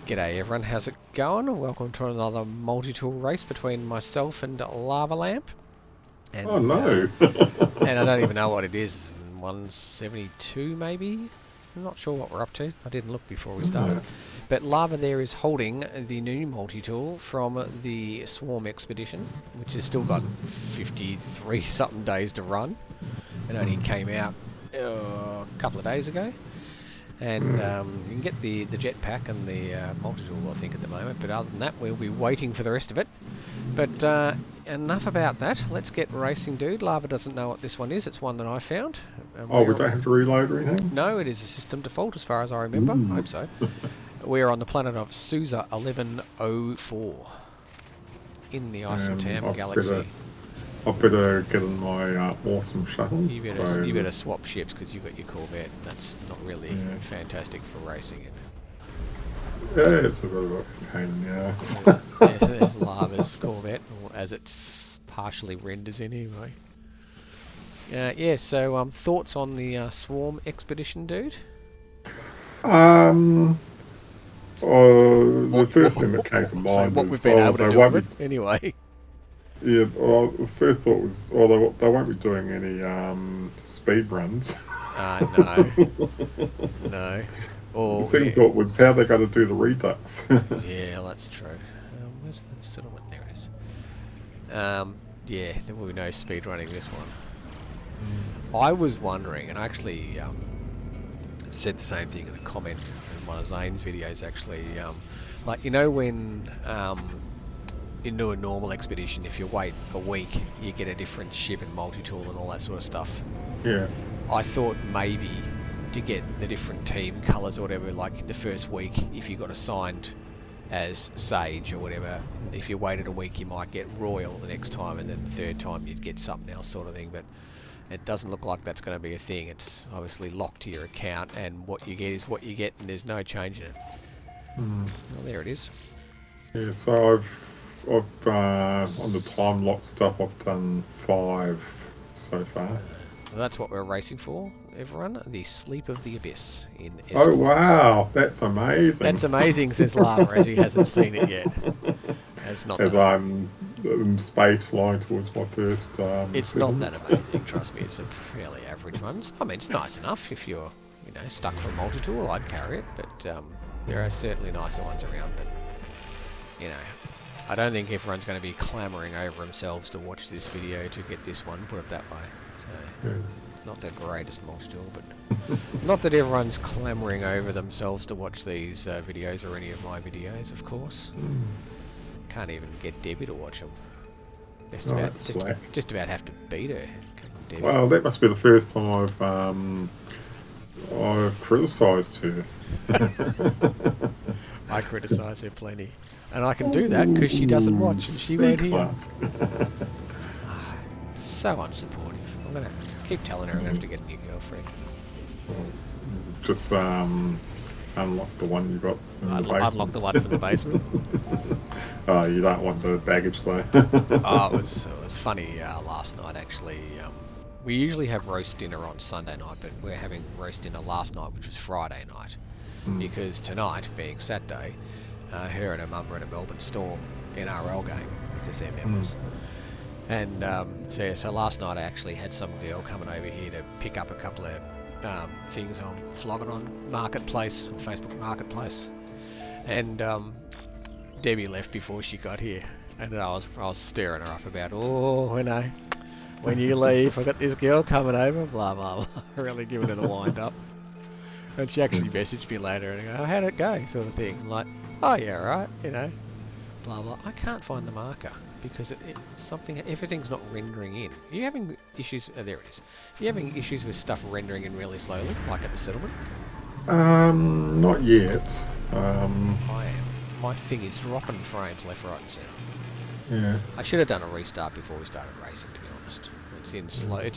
G'day everyone, how's it going? Welcome to another multi-tool race between myself and Lavalamp. And, oh no! And I don't even know what it is. 172 maybe? I'm not sure what we're up to. I didn't look before we started. But Lava there is holding the new multi-tool from the Swarm expedition, which has still got 53 something days to run. It only came out a couple of days ago. And you can get the jetpack and the multi-tool, I think, at the moment. But other than that, we'll be waiting for the rest of it. But enough about that. Let's get racing, dude. Lava doesn't know what this one is. It's one that I found. Oh, we don't have to reload or anything? No, it is a system default as far as I remember. I hope so. We're on the planet of Sousa 1104 in the Isotam galaxy. I better get in my awesome shuttle. You better swap ships because you've got your Corvette. That's not really fantastic for racing it. Yeah, it's a bit of a pain in the ass. Yeah, there's Lava's Corvette, as it partially renders anyway. Yeah, so thoughts on the Swarm expedition, dude? The first thing that came to mind so what we've been able to do with it, anyway. Yeah, the first thought was, they won't be doing any speed runs. No. No. The second thought was how they're going to do the redux. Yeah, that's true. Where's the settlement? There it is. Yeah, there will be no speed running this one. I was wondering, and I actually said the same thing in a comment in one of Zane's videos, actually. Like, you know when you do a normal expedition, if you wait a week, you get a different ship and multi-tool and all that sort of stuff. Yeah. I thought maybe to get the different team colours or whatever, like the first week, if you got assigned as Sage or whatever, if you waited a week you might get Royal the next time, and then the third time you'd get something else sort of thing, but it doesn't look like that's going to be a thing. It's obviously locked to your account, and what you get is what you get, and there's no change in it. Well, there it is. Yeah, so I've on the time lock stuff, I've done 5 so far. Well, that's what we're racing for, everyone. The Sleep of the Abyss in S Oh, wow. That's amazing. That's amazing, says Lava, as he hasn't seen it yet. It's not as I'm in space flying towards my first... it's not that amazing, trust me. It's a fairly average one. I mean, it's nice enough if you're, stuck for a multi-tool. I'd carry it, but there are certainly nicer ones around. But, I don't think everyone's going to be clamouring over themselves to watch this video to get this one, put it that way. So, it's not the greatest multi-tool, but not that everyone's clamouring over themselves to watch these videos or any of my videos, of course. Can't even get Debbie to watch them. Just about have to beat her. Well, that must be the first time I've criticised her. I criticise her plenty. And I can do that because she doesn't watch and she won't hear. So unsupportive. I'm going to keep telling her I'm going to have to get a new girlfriend. Just unlock the one you got in the basement. Unlock the one from the basement. Oh, you don't want the baggage though. Oh, it was funny last night actually. We usually have roast dinner on Sunday night, but we're having roast dinner last night, which was Friday night. Because tonight, being Saturday, her and her mum were at a Melbourne Storm NRL game because they're members. And so last night I actually had some girl coming over here to pick up a couple of things on flogging on Marketplace, Facebook Marketplace. And Debbie left before she got here. And I was stirring her up about, when you leave, I've got this girl coming over, blah, blah, blah. Really giving her the wind up. And she actually messaged me later and go, how'd it go, sort of thing. I'm like, oh yeah, right, blah, blah. I can't find the marker because everything's not rendering in. Are you having issues? Oh, there it is. Are you having issues with stuff rendering in really slowly, like at the settlement? Not yet. I am. My thing is dropping frames left, right and centre. Yeah. I should have done a restart before we started racing, to be honest. It's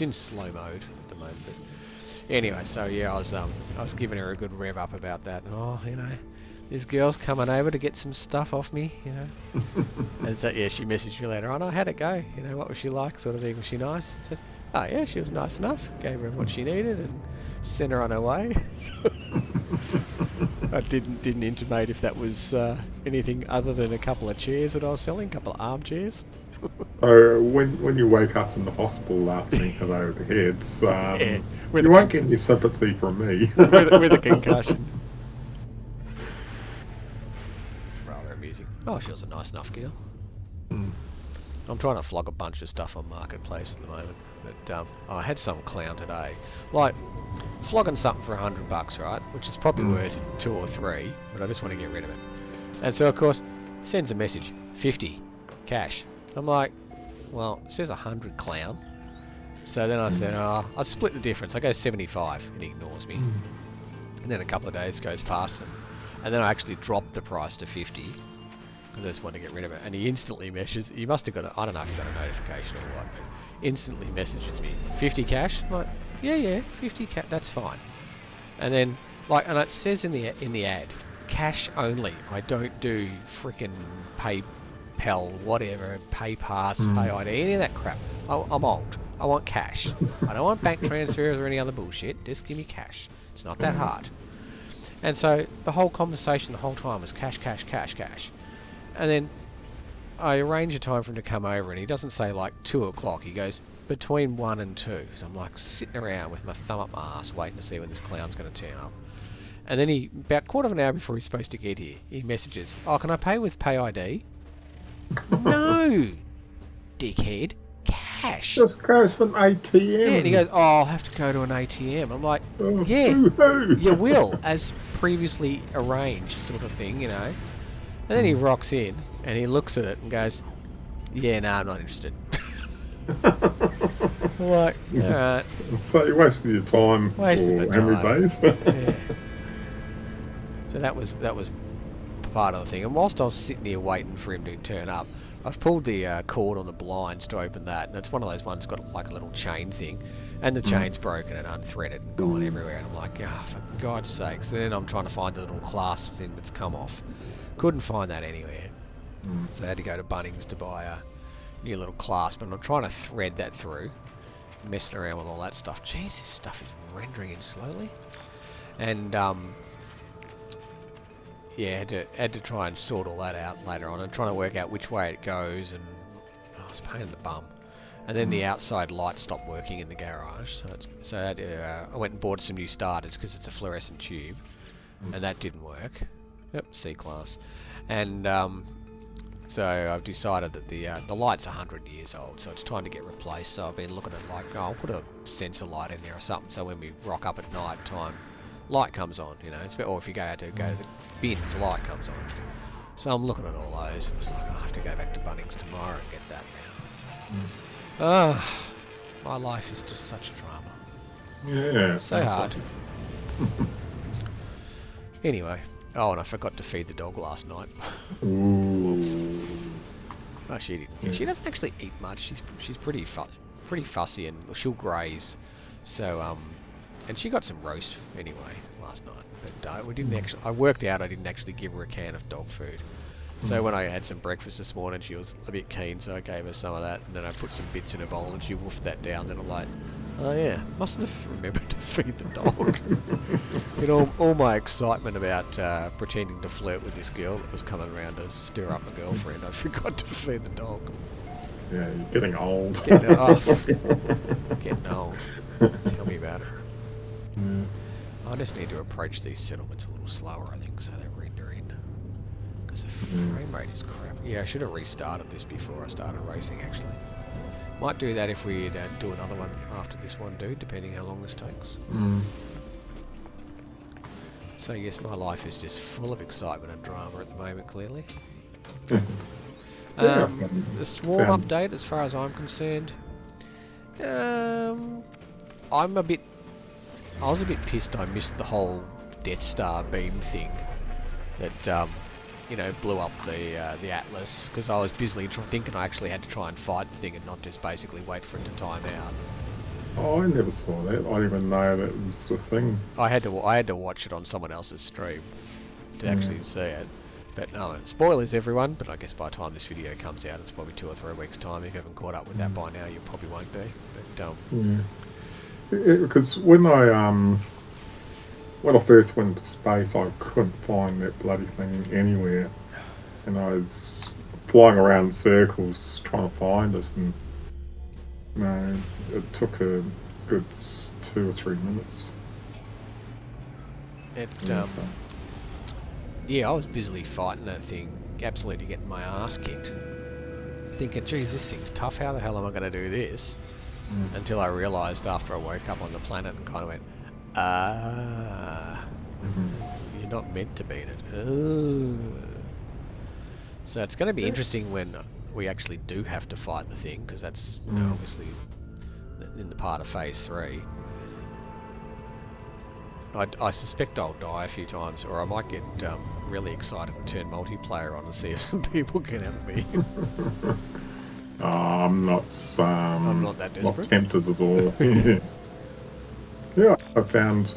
in slow mode at the moment. But anyway, so yeah, I was giving her a good rev up about that. This girl's coming over to get some stuff off me, And so yeah, she messaged me later on. Oh, how'd it go? What was she like? Sort of thing. Was she nice? I said, oh yeah, she was nice enough. Gave her what she needed and sent her on her way. I didn't intimate if that was anything other than a couple of chairs that I was selling, a couple of armchairs. So when you wake up in the hospital after being hit over the heads, Yeah, you won't get any sympathy from me. with a concussion. Rather amusing. Oh, she was a nice enough girl. I'm trying to flog a bunch of stuff on Marketplace at the moment, but I had some clown today, like flogging something for $100, right? Which is probably worth 2 or 3, but I just want to get rid of it. And so, of course, sends a message, 50 cash. I'm like, well, it says 100 clown. So then I said, I'll split the difference. I go 75, and he ignores me. And then a couple of days goes past, and then I actually dropped the price to 50. Because I just want to get rid of it. And he instantly messages, he must have got I don't know if he got a notification or what, but instantly messages me, 50 cash? I'm like, yeah, 50 cash, that's fine. And then, like, and it says in the ad, cash only. I don't do frickin' PayPal, whatever, PayPass, PayID, any of that crap. I'm old. I want cash. I don't want bank transfers or any other bullshit. Just give me cash. It's not that hard. And so the whole conversation the whole time was cash. And then I arrange a time for him to come over, and he doesn't say like 2 o'clock. He goes between 1 and 2. So I'm like sitting around with my thumb up my ass waiting to see when this clown's going to turn up. And then about quarter of an hour before he's supposed to get here, he messages, "Oh, can I pay with PayID?" No, dickhead. Cash. Just goes from ATM. Yeah, and he goes, "Oh, I'll have to go to an ATM." I'm like, yeah, you will, as previously arranged, sort of thing, you know. And then he rocks in, and he looks at it and goes, "Yeah, no, I'm not interested." I'm like, alright. So you wasted your time Wasted for my how time. many days? Yeah. So that was part of the thing. And whilst I was sitting here waiting for him to turn up, I've pulled the cord on the blinds to open that, and it's one of those ones that's got like a little chain thing, and the chain's broken and unthreaded and gone everywhere, and I'm like, for God's sakes. Then I'm trying to find the little clasp thing that's come off. Couldn't find that anywhere. So I had to go to Bunnings to buy a new little clasp, and I'm trying to thread that through, messing around with all that stuff. Jeez, this stuff is rendering in slowly. And yeah, had to try and sort all that out later on, and trying to work out which way it goes, and I was a pain in the bum. And then the outside light stopped working in the garage, so I went and bought some new starters because it's a fluorescent tube, and that didn't work. Yep, C-class. And so I've decided that the light's 100 years old, so it's time to get replaced. So I've been looking at like, I'll put a sensor light in there or something, so when we rock up at night time, light comes on, you know. Or if you go to the bins, light comes on. So I'm looking at all those. It was like, I have to go back to Bunnings tomorrow and get that now. So, my life is just such a drama. Yeah. So hard. Anyway. Oh, and I forgot to feed the dog last night. Oops. Oh, she didn't. Yeah, she doesn't actually eat much. She's pretty fussy, and she'll graze. So and she got some roast anyway last night. But we didn't actually. I worked out I didn't actually give her a can of dog food. So when I had some breakfast this morning, she was a bit keen, so I gave her some of that, and then I put some bits in a bowl, and she woofed that down. Then I'm like, oh yeah, mustn't have remembered to feed the dog. You know, all my excitement about pretending to flirt with this girl that was coming around to stir up my girlfriend, I forgot to feed the dog. Yeah, you're getting old. Getting old. Tell me about it. Yeah. I just need to approach these settlements a little slower, I think, so they render in. Because the frame rate is crap. Yeah, I should have restarted this before I started racing, actually. Might do that if we do another one after this one, dude, depending how long this takes. So yes, my life is just full of excitement and drama at the moment, clearly. The swarm update, as far as I'm concerned, I was a bit pissed I missed the whole Death Star beam thing that you know, blew up the Atlas, because I was busily thinking I actually had to try and fight the thing and not just basically wait for it to time out. Oh, I never saw that. I didn't even know that was a thing. I had to watch it on someone else's stream to actually see it. But no, spoilers everyone, but I guess by the time this video comes out, it's probably 2 or 3 weeks time. If you haven't caught up with that by now, you probably won't be. But because when I when I first went into space, I couldn't find that bloody thing anywhere, and I was flying around in circles trying to find it, and no, it took a good 2 or 3 minutes. Yeah, I was busily fighting that thing, absolutely getting my ass kicked. Thinking, geez, this thing's tough, how the hell am I going to do this? Until I realised after I woke up on the planet and kind of went, you're not meant to beat it. So it's going to be interesting when we actually do have to fight the thing, because that's obviously in the part of Phase 3. I suspect I'll die a few times, or I might get really excited and turn multiplayer on and see if some people can help me. I'm not that desperate. Not tempted at all. Yeah, I found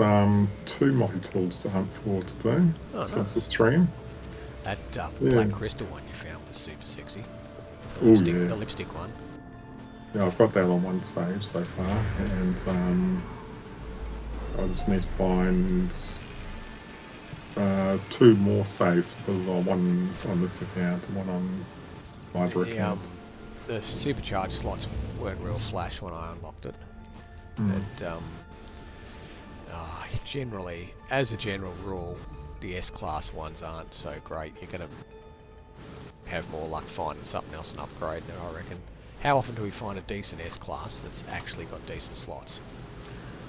2 multi-tools to hunt for today since the stream. That black crystal one you found was super sexy. The lipstick one. Yeah, I've got that on one stage so far, and I just need to find 2 more saves, one on this account and one on my other account. The supercharged slots weren't real flash when I unlocked it. But generally, as a general rule, the S-Class ones aren't so great. You're going to have more luck finding something else and upgrading it, I reckon. How often do we find a decent S-Class that's actually got decent slots?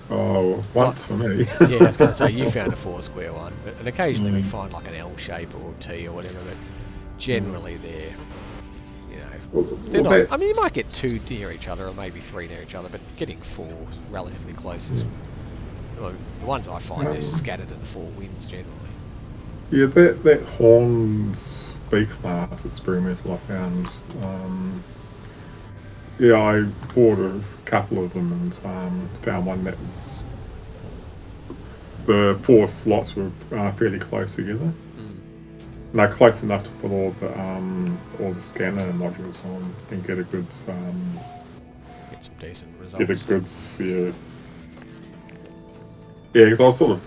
Oh, once for me. Yeah, I was going to say, you found a 4-square one, and occasionally we find like an L shape or a T or whatever, but generally they're, they're not, I mean, you might get 2 near each other or maybe 3 near each other, but getting 4 relatively close is, well, the ones I find they're scattered in the 4 winds generally. Yeah, that Horns B-Class experimental I found, I bought a couple of them and found one that was, the 4 slots were fairly close together. No, close enough to put all the scanner modules on and get a good get some decent results. Get a good because I sort of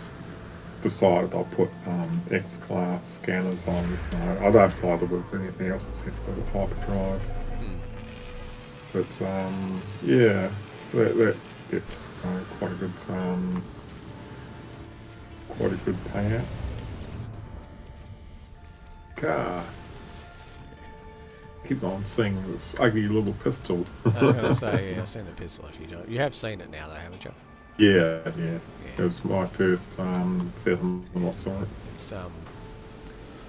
decided I'll put X-Class scanners on. I don't bother with anything else except for the hyperdrive. But that gets quite a good payout. Keep on seeing this ugly little pistol. I was going to say, yeah, I've seen the pistol a few times. You have seen it now, though, haven't you? Yeah. It was my first set on the side.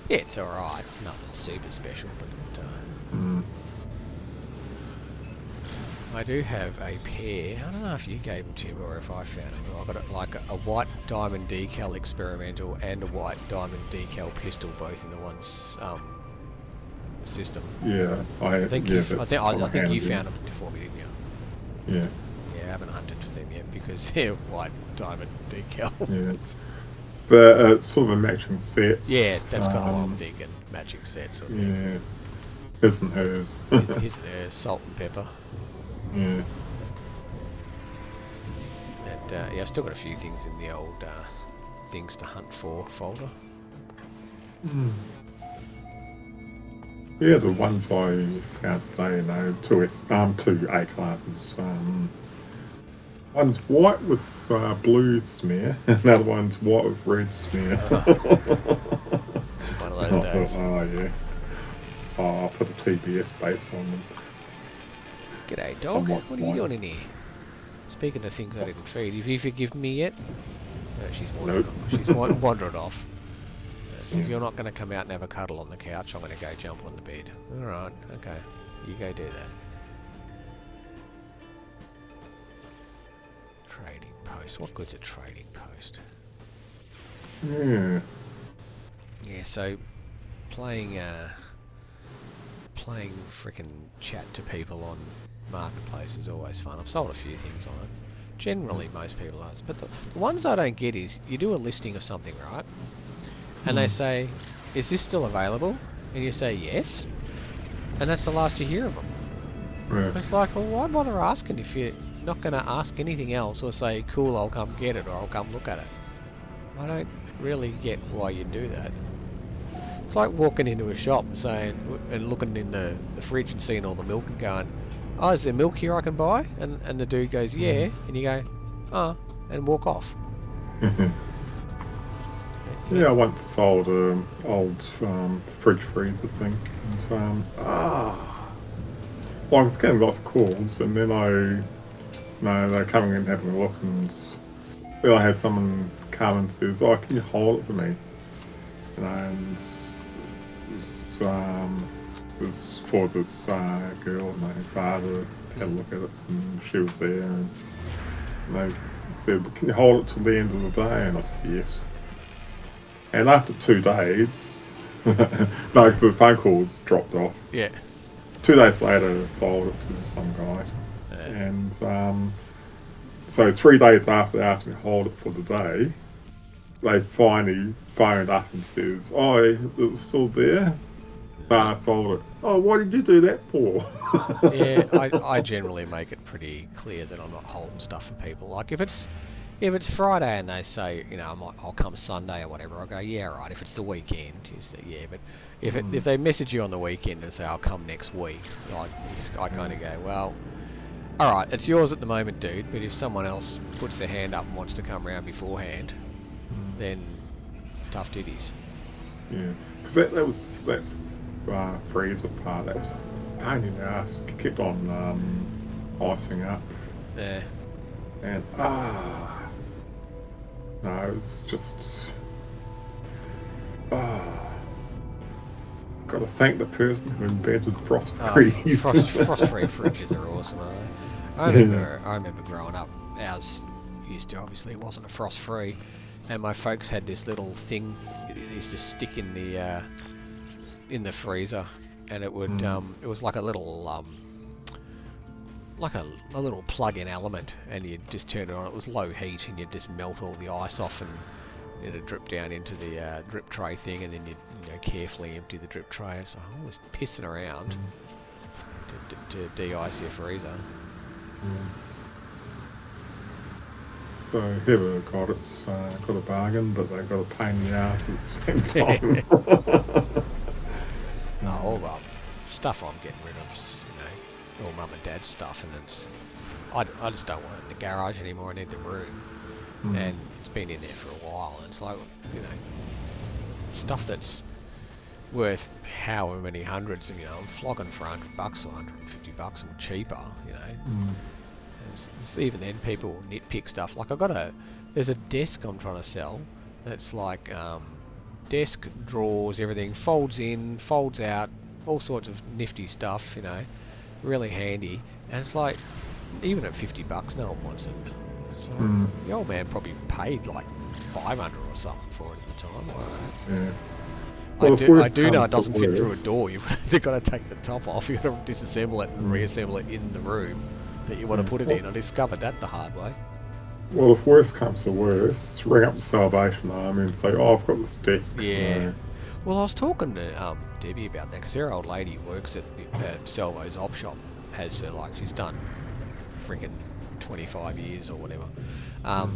It's alright. It's nothing super special, but I do have a pair. I don't know if you gave them to me or if I found them. I've got like a white diamond decal experimental and a white diamond decal pistol, both in the one system. Yeah, I think you found them before me, didn't you? Yeah. Yeah, I haven't hunted for them yet because they're white diamond decal. Yeah, but it's sort of a matching set. Yeah, that's kind of what I'm thinking. Matching sets. Yeah. His and hers. His and hers, salt and pepper. Yeah. And I've still got a few things in the old things to hunt for folder. Yeah, the ones I found today, 2 A classes. One's white with blue smear, another one's white with red smear. One of those days. Yeah. I'll put a TBS base on them. G'day, dog. What are you doing in here? Speaking of things I didn't feed, have you forgiven me yet? No, she's wandering off. She's wandered off. So if you're not going to come out and have a cuddle on the couch, I'm going to go jump on the bed. Alright, okay. You go do that. Trading post. What good's a trading post? Yeah. Yeah, so playing frickin' chat to people on Marketplace is always fun. I've sold a few things on it. Generally, most people are. But the ones I don't get is, you do a listing of something, right? And they say, is this still available? And you say yes. And that's the last you hear of them. Yeah. It's like, well, why bother asking if you're not going to ask anything else or say, cool, I'll come get it or I'll come look at it? I don't really get why you do that. It's like walking into a shop and looking in the fridge and seeing all the milk and going, oh, is there milk here I can buy? And the dude goes, yeah. And you go, oh, and walk off. Yeah, I once sold an old fridge freezer thing. And, well, I was getting lots of calls, and then they're coming in having a look, and then I had someone come and says, oh, can you hold it for me? And it was for this girl, and my father had a look at it, and she was there, and they said, can you hold it till the end of the day? And I said, yes. And after 2 days, no, because the phone calls dropped off. Yeah. 2 days later, I sold it to some guy. Yeah. And so 3 days after they asked me to hold it for the day, they finally phoned up and says, oh, it was still there? No, I sold it. Oh, what did you do that for? Yeah, I generally make it pretty clear that I'm not holding stuff for people. Like if it's Friday and they say, you know, I'll come Sunday or whatever, I'll go, yeah, right. If it's the weekend, you say, yeah. But if they message you on the weekend and say, I'll come next week, I kind of go, well, all right, it's yours at the moment, dude. But if someone else puts their hand up and wants to come around beforehand, then tough titties. Yeah, because that freezer part, that was a pain in the ass. It kept on icing up. Yeah. And no, it was just got to thank the person who invented frost-free. Frost-free fridges are awesome, aren't they? I remember growing up, ours used to, obviously it wasn't a frost-free, and my folks had this little thing it used to stick in the freezer, and it would it was like a little a little plug-in element, and you'd just turn it on. It was low heat, and you'd just melt all the ice off, and it'd drip down into the drip tray thing, and then you'd carefully empty the drip tray. It's like all this pissing around to de-ice your freezer. So whoever got it's got a bargain, but they got a pain in the ass at the same time. All the stuff I'm getting rid of is, all mum and dad's stuff, and I just don't want it in the garage anymore. I need the room, and it's been in there for a while, and it's like, stuff that's worth however many hundreds, and I'm flogging for $100 or $150 or cheaper, even then people will nitpick stuff. Like there's a desk I'm trying to sell that's like desk, drawers, everything folds in, folds out, all sorts of nifty stuff, really handy, and it's like, even at $50 no one wants it. So the old man probably paid like $500 or something for it at the time. Yeah. Well, I do know it doesn't fit through a door. You've got to take the top off. You've got to disassemble it and reassemble it in the room that you want to put it in. I discovered that the hard way. Well, if worse comes to worse, ring up the Salvation Army and say, oh, I've got this desk. Yeah. Well, I was talking to Debbie about that, because her old lady works at Salvo's op shop, has for she's done friggin' 25 years or whatever.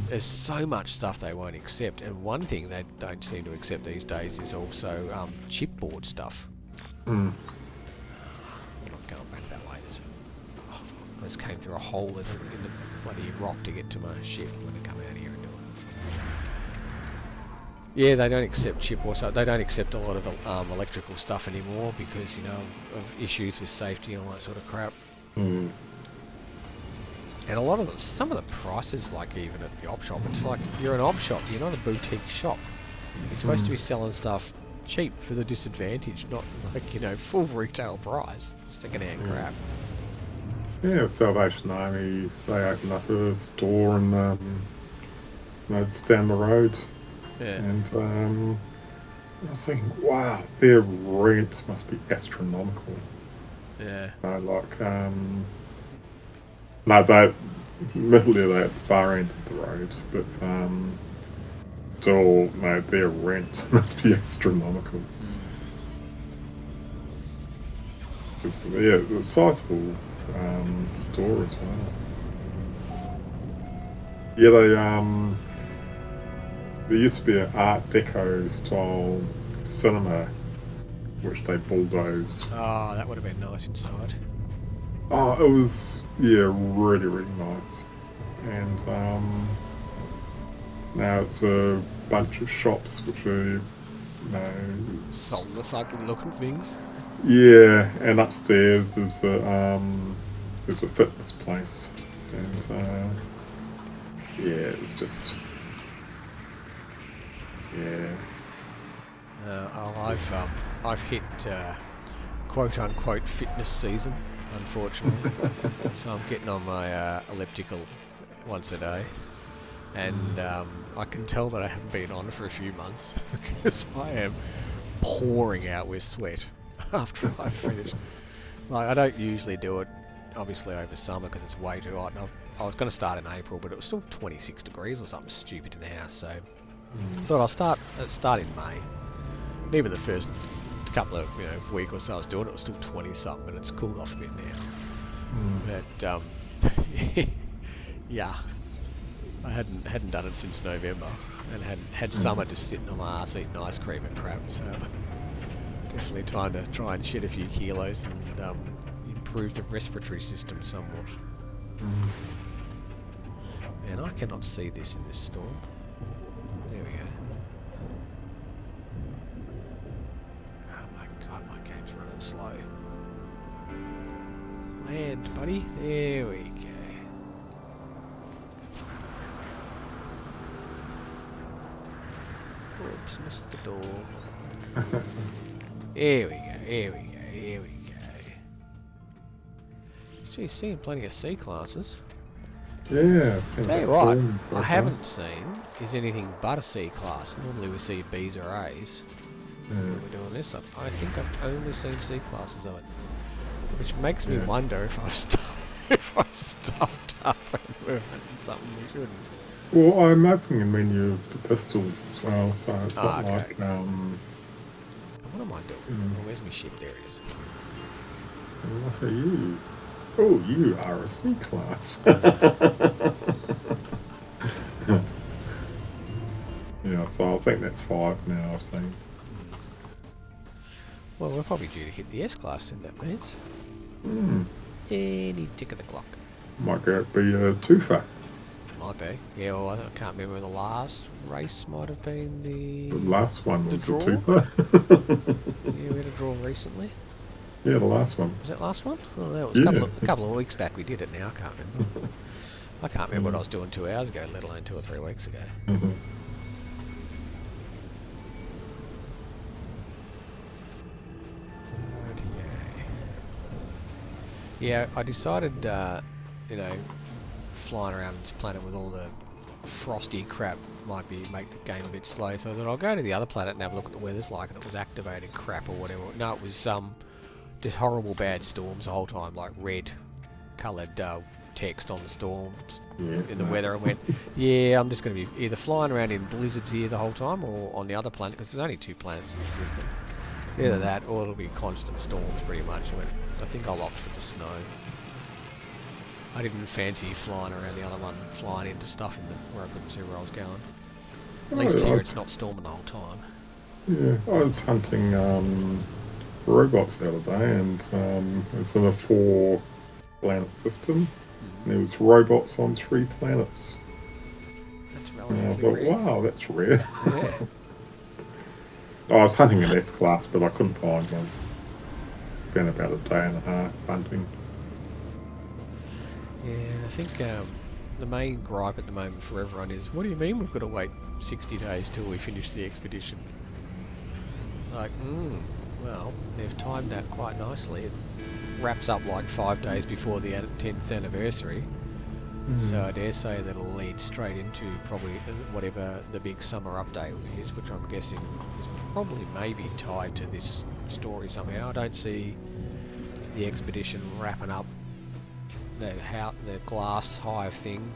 There's so much stuff they won't accept, and one thing they don't seem to accept these days is also chipboard stuff. I'm not going back that way. I just came through a hole in the bloody rock to get to my ship when I come out here and do it. Yeah, they don't accept chip or so. They don't accept a lot of electrical stuff anymore because of issues with safety and all that sort of crap. And a lot of some of the prices, like even at the op shop, it's like you're an op shop, you're not a boutique shop. You're supposed to be selling stuff cheap for the disadvantaged, not full retail price, second-hand crap. Yeah, Salvation Army, they opened up a store and just down the road. Yeah. And I was thinking, wow, their rent must be astronomical. Yeah. No, admittedly they're at the far end of the road, but still, their rent must be astronomical. It's a sizable store as well. Yeah, There used to be an Art Deco style cinema, which they bulldozed. Oh, that would have been nice inside. Oh, it was, yeah, really, really nice. And now it's a bunch of shops which are, Soulless looking things. yeah, and upstairs there's a fitness place, and yeah, it's just, yeah. I've hit quote unquote fitness season, unfortunately. So I'm getting on my elliptical once a day, and I can tell that I haven't been on for a few months because I am pouring out with sweat after I finish. Like, I don't usually do it, obviously, over summer because it's way too hot. And I was going to start in April, but it was still 26 degrees or something stupid in the house. So I thought I'll start in May. And even the first couple of week or so I was doing it, was still 20 something, and it's cooled off a bit now. But yeah, I hadn't done it since November, and had summer just sitting on my ass eating ice cream and crap. So definitely time to try and shed a few kilos and improve the respiratory system somewhat. And I cannot see this in this storm. There we go. Oh my god, my game's running slow. Land, buddy. There we go. Oops, missed the door. Here we go, here we go, here we go. Gee, seeing plenty of C classes. Yeah. Tell you what, I haven't seen is anything but a C class. Normally we see B's or A's. When we're doing this, I think I've only seen C classes of it. Which makes me wonder if I've stuffed up and we're hunting something we shouldn't. Well, I'm opening a menu of the pistols as well, so it's not okay. like What am I doing? Oh, where's my ship? There it is. what are you? Oh, you are a C class. Yeah, so I think that's 5 now, I've seen. Well, we're probably due to hit the S class in that means. Any tick of the clock. Might go be a twofer. Might be. Yeah, well, I can't remember. The last race might have been The last one was a draw? twofer. Yeah, we had a draw recently. Yeah, the last one. Was that last one? Oh, that was Yeah. a couple of weeks back we did it now. I can't remember. I can't remember what I was doing 2 hours ago, let alone 2 or 3 weeks ago. Yeah, I decided, flying around this planet with all the frosty crap might make the game a bit slow. So I thought I'll go to the other planet and have a look at the weather's like, and it was activated crap or whatever. No, it was just horrible bad storms the whole time, like red coloured text on the storms in the weather. I went, yeah, I'm just going to be either flying around in blizzards here the whole time or on the other planet, because there's only 2 planets in the system. It's either that or it'll be constant storms pretty much. I think I'll opt for the snow. I didn't fancy flying around the other one, flying into stuff where I couldn't see where I was going. At least here it's not storming the whole time. Yeah, I was hunting robots the other day, and it was in a 4-planet system. And there was robots on 3 planets. That's And I relatively thought, rare. wow, that's rare. Yeah. I was hunting an S-class, but I couldn't find one. Spent about a day and a half hunting. Yeah, I think the main gripe at the moment for everyone is, what do you mean we've got to wait 60 days till we finish the expedition? Like, well, they've timed that quite nicely. It wraps up like 5 days before the 10th anniversary. So I dare say that'll lead straight into probably whatever the big summer update is, which I'm guessing is probably maybe tied to this story somehow. I don't see the expedition wrapping up the glass hive thing.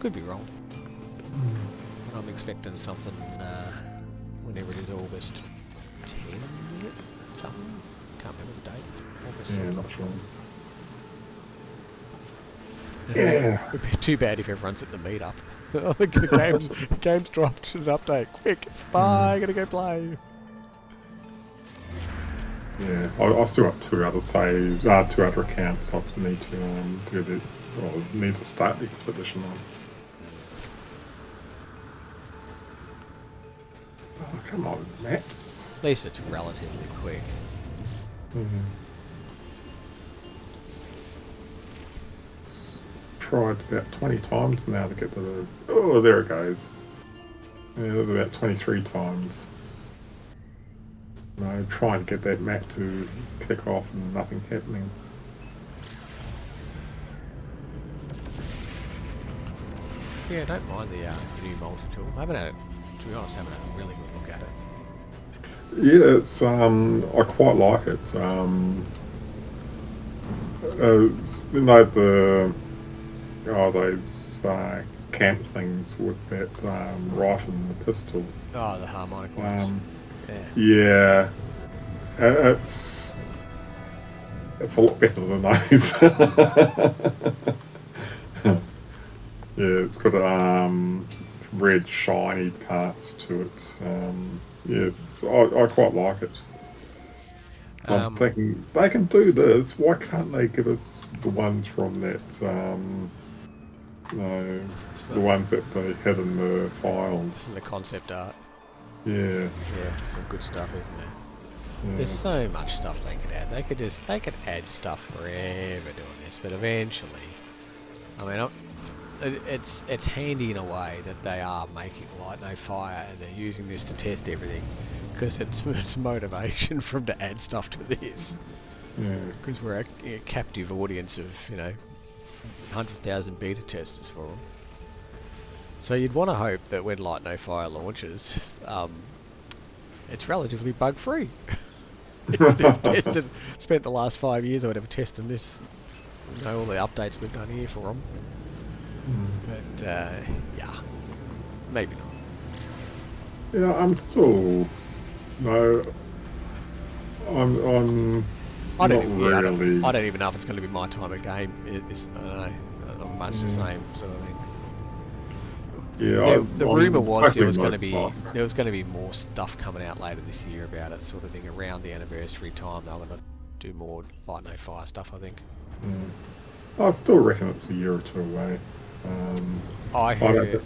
Could be wrong. But I'm expecting something whenever it is, August 10, is it? Something? Can't remember the date. August 7. Not sure. Yeah. It'd be too bad if everyone's at the meetup. Oh, the game's dropped an update. Quick, bye, gotta go play. Yeah, I've still got two other saves, two other accounts I need to get it, well, need to start the expedition on. Oh, come on, maps. At least it's relatively quick. Tried about 20 times now to get to the... Oh, there it goes. Yeah, it was about 23 times. No, trying to get that map to kick off and nothing happening. Yeah, I don't mind the new multi-tool. I haven't had it, to be honest, I haven't had a really good look at it. Yeah, it's I quite like it. You know those camp things with that rifle and the pistol. Oh, the harmonic ones. Yeah, it's a lot better than those. Yeah, it's got red shiny parts to it. Yeah, I quite like it. I'm thinking they can do this. Why can't they give us the ones from that? The ones that they had in the files. The concept art. Yeah. Yeah, some good stuff, isn't there? Yeah. There's so much stuff they could add. They could add stuff forever doing this, but eventually, I mean, it's handy in a way that they are making Light No Fire and they're using this to test everything, because it's motivation for them to add stuff to this. Yeah. Because we're a captive audience of 100,000 beta testers for them. So you'd want to hope that when Light No Fire launches, it's relatively bug free. If they've spent the last 5 years or whatever testing this, all the updates we've done here for them. But yeah, maybe not. Yeah, I'm still I'm I not don't really. I don't even know if it's going to be my time of game. I don't know. Not much the same sort of thing. Yeah, the rumor was there was hoping going to be more stuff coming out later this year about it, sort of thing, around the anniversary time. They were going to do more Light No Fire stuff, I think. I still reckon it's a year or two away. I heard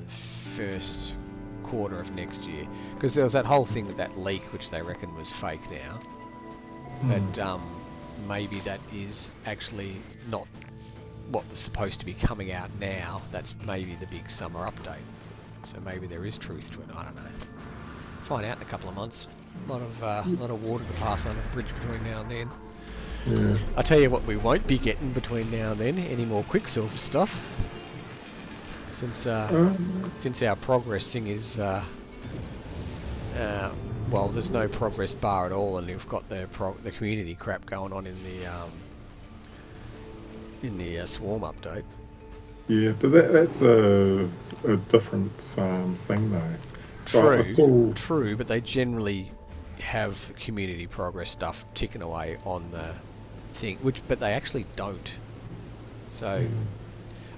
first quarter of next year, because there was that whole thing with that leak, which they reckon was fake now. But maybe that is actually not what was supposed to be coming out now. That's maybe the big summer update. So maybe there is truth to it. I don't know. Find out in a couple of months. A lot of water to pass under the bridge between now and then. Yeah. I tell you what, we won't be getting between now and then any more Quicksilver stuff. Since our progress thing is well, there's no progress bar at all, and you've got the community crap going on in the swarm update. Yeah, but that's a different thing though. True, but they generally have the community progress stuff ticking away on the thing, but they actually don't. So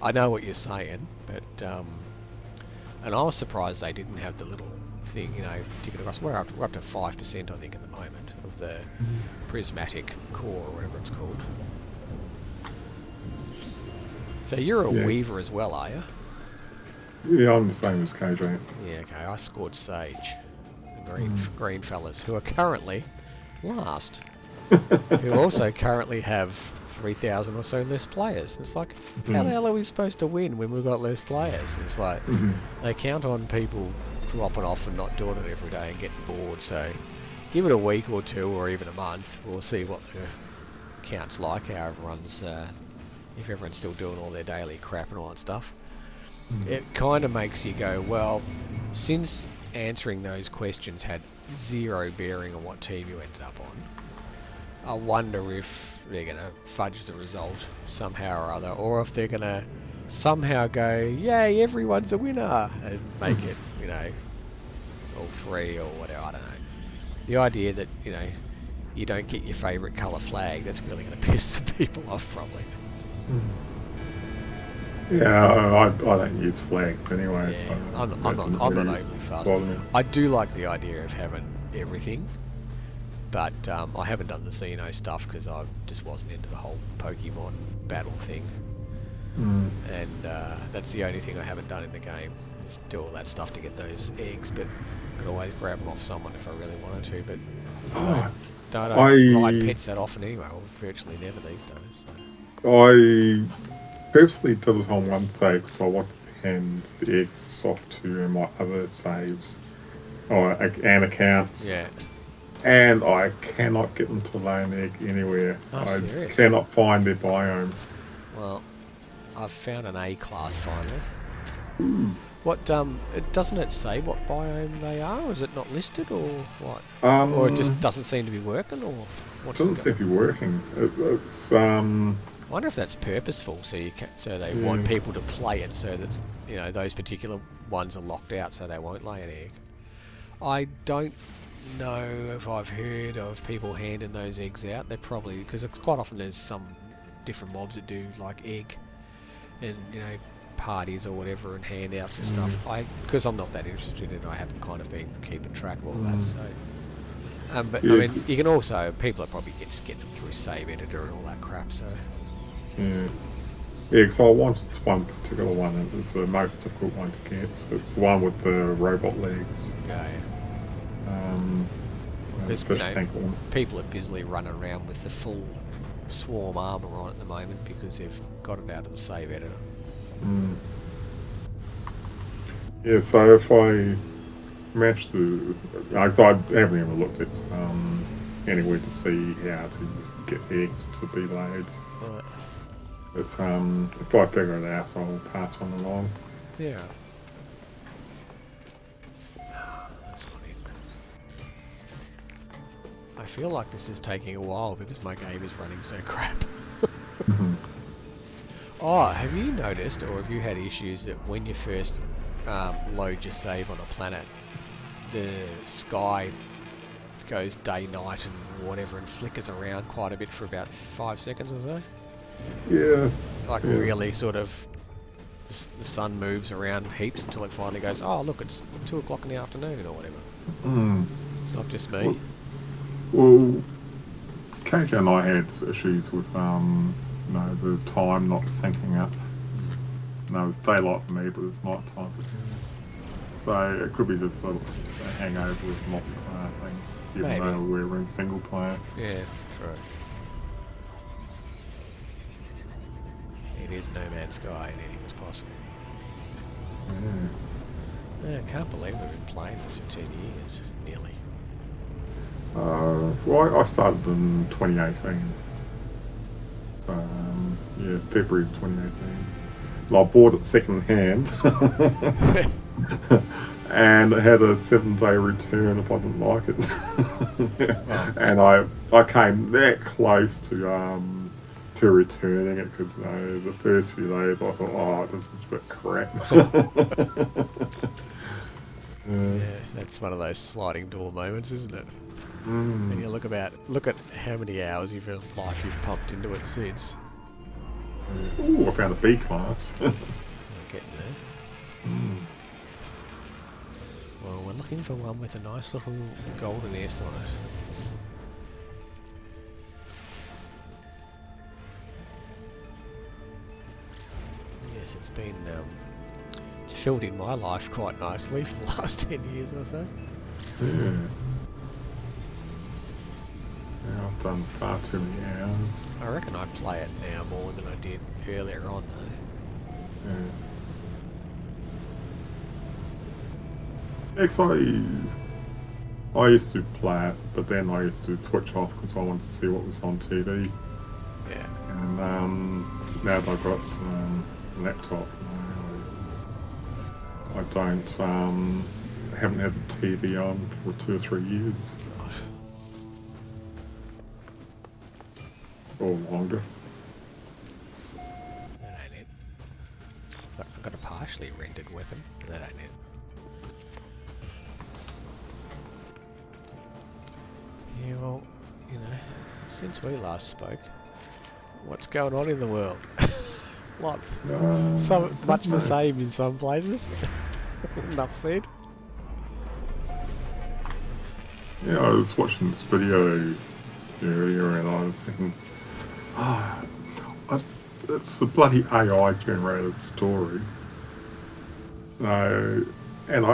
I know what you're saying, but and I was surprised they didn't have the little thing, ticking across. We're up to 5%, I think, at the moment of the prismatic core or whatever it's called. So you're a weaver as well, are you? Yeah, I'm the same as KJ. Yeah, okay. I scored Sage, the green fellas, who are currently last. Who also currently have 3,000 or so less players. It's like, how the hell are we supposed to win when we've got less players? It's like, they count on people dropping off and not doing it every day and getting bored. So give it a week or two or even a month. We'll see what the count's like, how everyone's... if everyone's still doing all their daily crap and all that stuff. It kind of makes you go, well, since answering those questions had zero bearing on what team you ended up on, I wonder if they're going to fudge the result somehow or other, or if they're going to somehow go, yay, everyone's a winner, and make it, all three or whatever, I don't know. The idea that, you don't get your favourite colour flag, that's really going to piss the people off, probably. Yeah, I don't use flags anyway, Yeah, so I'm that not didn't overly really fast. bother me. I do like the idea of having everything, but I haven't done the Xeno stuff because I just wasn't into the whole Pokemon battle thing, Mm. and that's the only thing I haven't done in the game is do all that stuff to get those eggs. But I could always grab them off someone if I really wanted to. But Oh, don't ride I pets that often anyway, or virtually never these days. So. I purposely did it on one save because I wanted to hand the eggs off to my other saves and accounts, Yeah. and I cannot get them to lay an egg anywhere. Oh, I serious? cannot find their biome. Well, I've found an A class finally. Ooh. What doesn't it say what biome they are? Or is it not listed, or what? Or it just Um, doesn't seem to be working, or what's doesn't the? seem to be working. It's I wonder if that's purposeful, so they want yeah. people to play it, so that those particular ones are locked out, so they won't lay an egg. I don't know if I've heard of people handing those eggs out. They're probably because it's quite often there's some different mobs that do like egg and parties or whatever and handouts and stuff. Because I'm not that interested in it, I haven't kind of been keeping track of all that. So, but Yeah, I mean, you can also people are probably just getting them through save editor and all that crap. So yeah. Yeah, because I wanted one particular one. It was the most difficult one to get. It's the one with the robot legs. yeah, Fish because tank one. people are busily running around with the full swarm armor on at the moment because they've got it out of the save editor. Mm. Yeah, so if I match the... Because I haven't even looked at anywhere to see how to get eggs to be laid. Right. It's, if I figure it out, I'll pass one along. Yeah. That's not it. I feel like this is taking a while because my game is running so crap. Oh, have you noticed, or have you had issues that when you first load your save on a planet, the sky goes day, night, and whatever, and flickers around quite a bit for about 5 seconds or so? Yeah. Like yeah. really sort of, the sun moves around heaps until it finally goes, oh look, it's 2 o'clock in the afternoon or whatever. Mm. It's not just me. Well, KJ and I had issues with, the time not syncing up. No, it's daylight for me, but it's night time for him. So it could be just a hangover with multiplayer thing, even Maybe. though we're in single player. Yeah, true. It is No Man's Sky, anything is possible. Yeah. Yeah, I can't believe we've been playing this for 10 years, nearly. Well, I started in 2018. So, February 2018. And I bought it second hand. And it had a 7-day return if I didn't like it. Well, And I came that close to returning it because the first few days I thought, oh, this is a bit crap. yeah, that's one of those sliding door moments, isn't it? And you look at how many hours of your life you've pumped into it since. Ooh, I found a B class. We're getting there. Well, we're looking for one with a nice little golden S on it. Yes, it's been it's filled in my life quite nicely for the last 10 years or so. Yeah. Yeah, I've done far too many hours. I reckon I play it now more than I did earlier on though. Yeah. Actually, I used to play it, but then I used to switch off because I wanted to see what was on TV. Yeah. And now that I've got some laptop, I don't haven't had the TV on for 2 or 3 years Gosh. or longer. That ain't it. I've got a partially rendered weapon. That ain't it. Yeah, well, since we last spoke, what's going on in the world? Lots. Uh, Some much the no. same in some places. Enough said. Yeah, I was watching this video earlier and I was thinking, ah, it's a bloody AI generated story. No, and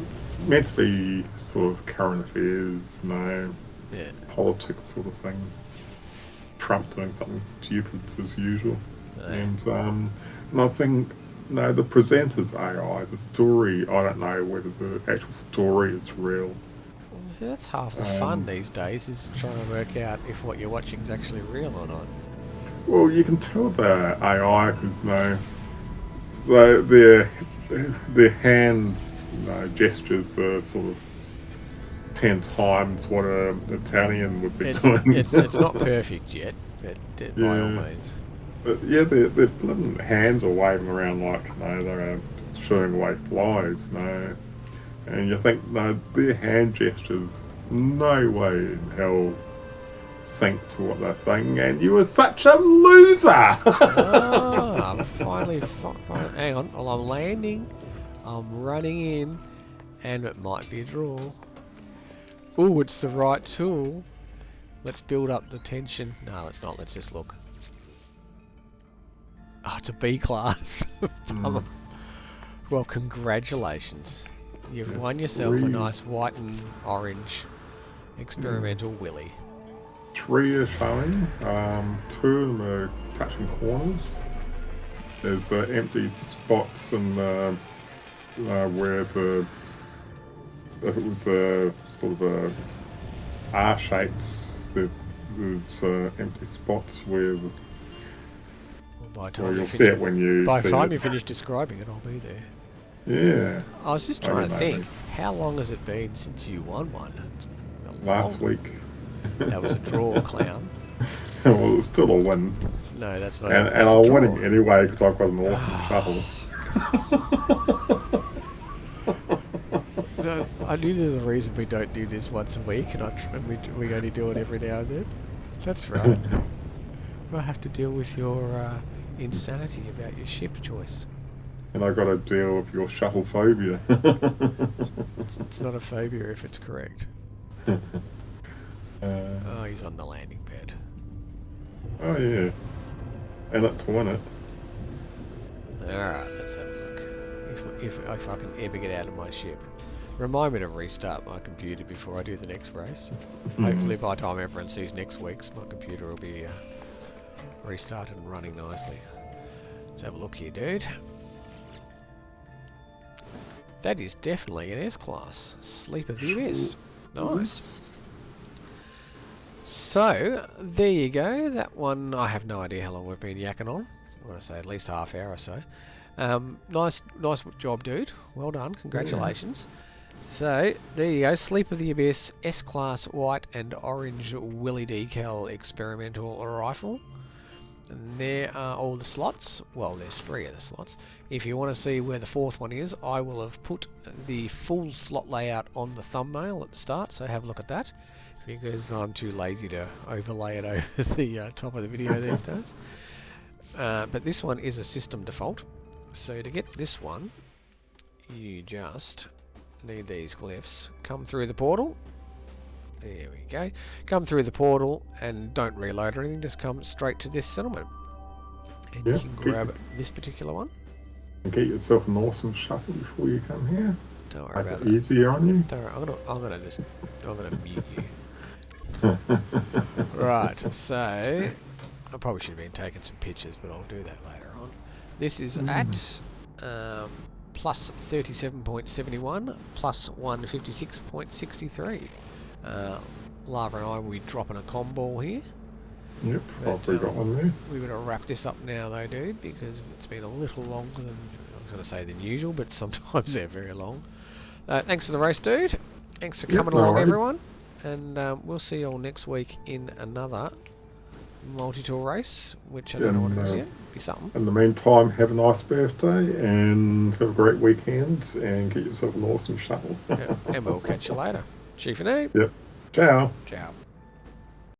it's meant to be sort of current affairs, Yeah. politics sort of thing. Trump doing something stupid as usual. And I think, the presenter's AI, the story, I don't know whether the actual story is real. See, that's half the fun these days, is trying to work out if what you're watching is actually real or not. Well, you can tell the AI because, their hands, gestures are sort of 10 times what an Italian would be doing. It's not perfect yet, but by all Yeah. means. But yeah, their bloody hands are waving around like, they're shooing away flies, And you think, their hand gestures, no way in hell sync to what they're saying, and you are such a loser! I'm finally, hang on, well, I'm landing, I'm running in, and it might be a draw. Ooh, it's the right tool. Let's build up the tension. No, let's not, let's just look. Oh, it's a B class. Well, congratulations. You've won yourself a nice white and orange experimental willy. 3 are showing. 2 of them are touching corners. There's empty spots in where if it was a sort of a R shapes, there's empty spots where By the time you'll see it when you by the see time it. you finish describing it, I'll be there. Yeah. I was just I trying don't to know, think, mate. how long has it been since you won one? It's been a Last long- week. That was a draw, clown. Well, it was still a win. No, that's not. And that's I'm a draw. winning anyway because I've got an awesome shuttle. I knew there's a reason we don't do this once a week, and we only do it every now and then. That's right. We'll have to deal with your insanity about your ship choice. And I've got to deal with your shuttle phobia. It's not a phobia if it's correct. Oh, he's on the landing pad. Oh yeah. And it to win it. Alright, let's have a look. If I can ever get out of my ship. Remind me to restart my computer before I do the next race. Hopefully by the time everyone sees next week's, my computer will be restarted and running nicely. Let's have a look here, dude. That is definitely an S-Class. Sleep of the Abyss. Nice. So, there you go. That one, I have no idea how long we've been yakking on. I'm going to say at least half hour or so. Nice job, dude. Well done. Congratulations. So, there you go. Sleep of the Abyss, S-Class white and orange Willy decal experimental rifle. And there are all the slots. Well, there's 3 of the slots. If you want to see where the 4th one is, I will have put the full slot layout on the thumbnail at the start, so have a look at that. Because I'm too lazy to overlay it over the top of the video these days. But this one is a system default. So to get this one, you just need these glyphs. Come through the portal. There we go. Come through the portal and don't reload or anything. Just come straight to this settlement. And you can grab this particular one. And get yourself an awesome shuttle before you come here. Don't worry about Make that. it easier on you. Don't worry, I'm gonna mute you. Right, so I probably should have been taking some pictures, but I'll do that later on. This is at plus 37.71, plus 156.63. Lava and I will be dropping a comm ball here. Yep, But, I've got one there. We're going to wrap this up now though, dude, because it's been a little longer than, I was going to say than usual, but sometimes they're very long. Thanks for the race, dude. Thanks for coming along, everyone. And we'll see you all next week in another Multitool race, which I don't know what it is yet. Be something. In the meantime, have a nice birthday and have a great weekend and get yourself an awesome shuttle. Yeah, and we'll catch you later. Chief and Yep. Ciao. Ciao.